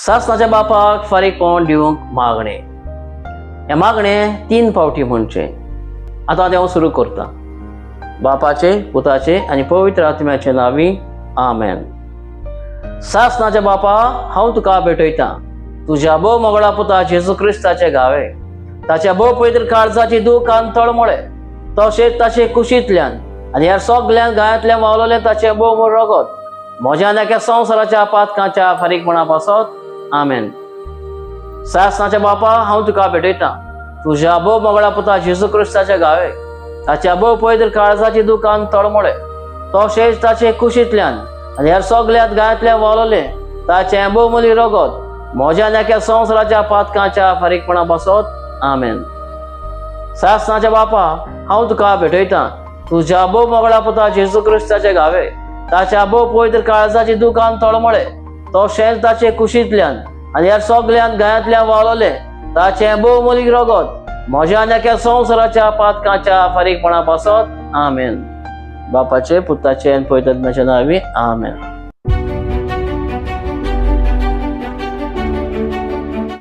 सासणाच्या बापाक फारीकपण दिवंक मागणे. हे मागणे 3 फावटी म्हणचे. आता हांव सुरू करता. बापाचे, पुताचे आनी पवित्र आत्म्याचे नांवी. आमेन. सासणाच्या बापा, हांव तुका भेटयतां तुज्या भोव मोगळा पुता जेजू क्रिस्ताचे गावे. ताच्या भोव पवित्र काळजाची दूख आनी तळमळे, तशेंच ताचे कुशींतल्यान आनी ह्या सगळ्यान गायांतल्यान वावलोले ताचे भोव मोर रगत म्हज्या नेक्या संवसाराच्या पातकांच्या फारीकपणा पासत. आमेन. सासणाच्या बापा, हांव तुका भेटयतां तुज्या भोव मोगळा पुता जेजू क्रिस्ताचे गावे. ताच्या भोव पवित्र काळजाची दूख आनी तळमळे, तशेंच ताचे कुशींतल्यान आनी ह्या सगळ्यात गायांतल्यान वावलोले ताचे भोव मोली रगत म्हज्या नेक्या संवसाराच्या पातकांच्या फारीकपणा पासत. आमेन. सासणाच्या बापा, हांव तुका भेटयतां तुज्या भोव मोगळा पुता जेजू क्रिस्ताचे गावे. ताच्या भोव पवित्र काळजाची दूख आनी तळमळे, तशेंच ताचे कुशींतल्यान आनी ह्या सगळ्यान गायांतल्यान वावलोले ताचे भोव मोली रगत म्हज्या नेक्या संवसाराच्या पातकांच्या फारीकपणा पासत. आमेन. बापाचे, पुताचे आनी पवित्र आत्म्याचे नांवी. आमेन.